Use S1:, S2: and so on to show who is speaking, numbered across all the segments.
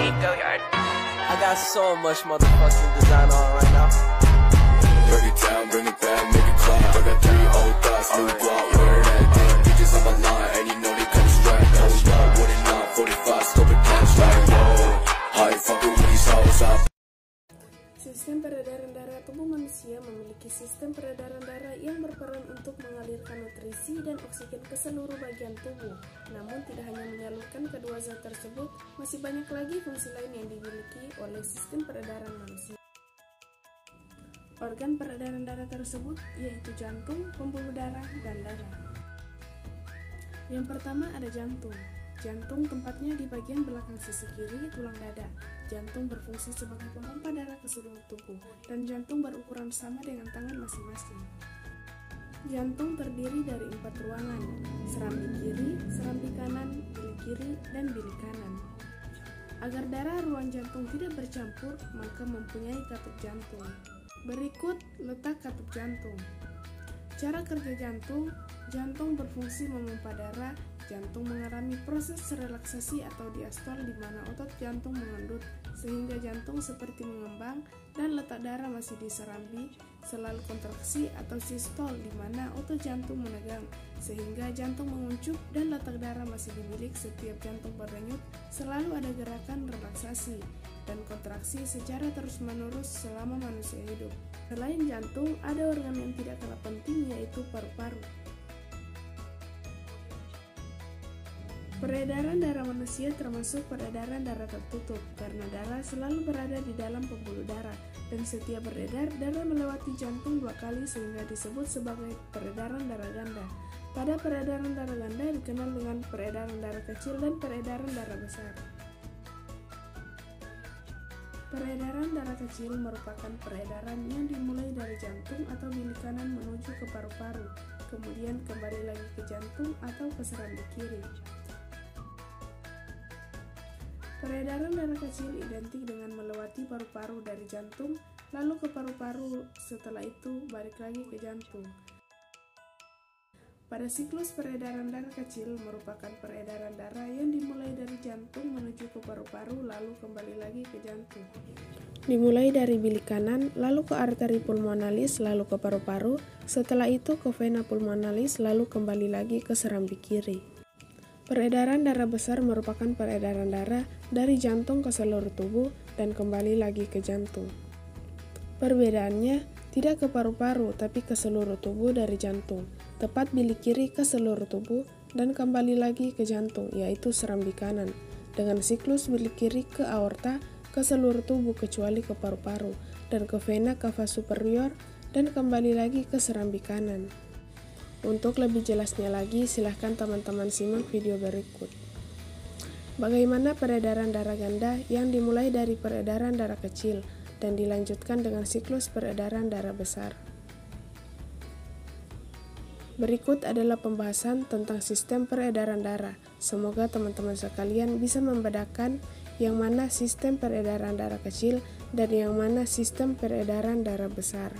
S1: I got so much motherfucking design on right now.
S2: Break it down, bring it back, make it clap. I got 3 old thoughts, new block, where that thing. Bitches on my line, and you know they come straight. Hold up, what it not, 45, stupid cash like whoa. How you fucking with these hoes up?
S3: Sistem peredaran darah tubuh manusia memiliki sistem peredaran darah yang berperan untuk mengalirkan nutrisi dan oksigen ke seluruh bagian tubuh. Namun tidak hanya menyalurkan kedua zat tersebut, masih banyak lagi fungsi lain yang dimiliki oleh sistem peredaran manusia. Organ peredaran darah tersebut yaitu jantung, pembuluh darah, dan darah. Yang pertama ada jantung. Jantung tempatnya di bagian belakang sisi kiri tulang dada. Jantung berfungsi sebagai pemompa darah ke seluruh tubuh, dan jantung berukuran sama dengan tangan masing-masing. Jantung terdiri dari 4 ruangan: serambi kiri, serambi kanan, bilik kiri, dan bilik kanan. Agar darah ruang jantung tidak bercampur, maka mempunyai katup jantung. Berikut letak katup jantung. Cara kerja jantung: jantung berfungsi memompa darah. Jantung mengalami proses relaksasi atau diastol di mana otot jantung mengendut sehingga jantung seperti mengembang, dan letak darah masih di serambi, selalu kontraksi atau sistol di mana otot jantung menegang sehingga jantung menguncup, dan letak darah masih di bilik. Setiap jantung berdenyut selalu ada gerakan relaksasi dan kontraksi secara terus-menerus selama manusia hidup. Selain jantung, ada organ yang tidak kalah penting yaitu paru-paru. Peredaran darah manusia termasuk peredaran darah tertutup karena darah selalu berada di dalam pembuluh darah, dan setiap beredar, darah melewati jantung 2 kali sehingga disebut sebagai peredaran darah ganda. Pada peredaran darah ganda dikenal dengan peredaran darah kecil dan peredaran darah besar. Peredaran darah kecil merupakan peredaran yang dimulai dari jantung atau bilik kanan menuju ke paru-paru, kemudian kembali lagi ke jantung atau ke serambi kiri. Peredaran darah kecil identik dengan melewati paru-paru dari jantung, lalu ke paru-paru, setelah itu balik lagi ke jantung. Pada siklus peredaran darah kecil merupakan peredaran darah yang dimulai dari jantung menuju ke paru-paru, lalu kembali lagi ke jantung. Dimulai dari bilik kanan, lalu ke arteri pulmonalis, lalu ke paru-paru, setelah itu ke vena pulmonalis, lalu kembali lagi ke serambi kiri. Peredaran darah besar merupakan peredaran darah dari jantung ke seluruh tubuh dan kembali lagi ke jantung. Perbedaannya tidak ke paru-paru tapi ke seluruh tubuh dari jantung, tepat bilik kiri ke seluruh tubuh dan kembali lagi ke jantung, yaitu serambi kanan, dengan siklus bilik kiri ke aorta ke seluruh tubuh kecuali ke paru-paru, dan ke vena cava superior dan kembali lagi ke serambi kanan. Untuk lebih jelasnya lagi, silahkan teman-teman simak video berikut. Bagaimana peredaran darah ganda yang dimulai dari peredaran darah kecil dan dilanjutkan dengan siklus peredaran darah besar. Berikut adalah pembahasan tentang sistem peredaran darah. Semoga teman-teman sekalian bisa membedakan yang mana sistem peredaran darah kecil dan yang mana sistem peredaran darah besar.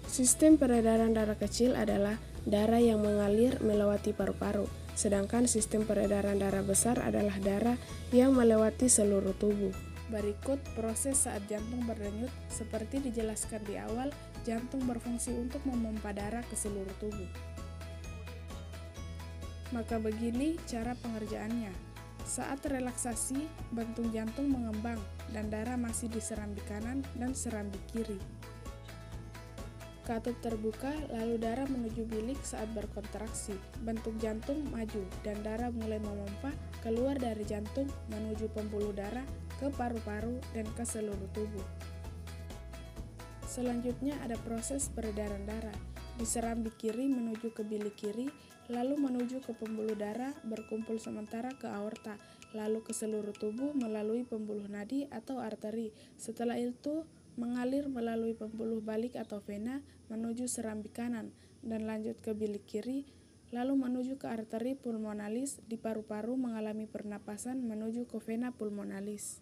S3: Sistem peredaran darah kecil adalah darah yang mengalir melewati paru-paru, sedangkan sistem peredaran darah besar adalah darah yang melewati seluruh tubuh. Berikut proses saat jantung berdenyut. Seperti dijelaskan di awal, jantung berfungsi untuk memompa darah ke seluruh tubuh. Maka begini cara pengerjaannya. Saat relaksasi, bentung jantung mengembang dan darah masih di serambi kanan dan serambi kiri. Katup terbuka, lalu darah menuju bilik saat berkontraksi. Bentuk jantung maju dan darah mulai memompa keluar dari jantung menuju pembuluh darah ke paru-paru dan ke seluruh tubuh. Selanjutnya ada proses peredaran darah. Di serambi kiri menuju ke bilik kiri, lalu menuju ke pembuluh darah, berkumpul sementara ke aorta, lalu ke seluruh tubuh melalui pembuluh nadi atau arteri. Setelah itu mengalir melalui pembuluh balik atau vena menuju serambi kanan dan lanjut ke bilik kiri, lalu menuju ke arteri pulmonalis. Di paru-paru mengalami pernapasan menuju ke vena pulmonalis.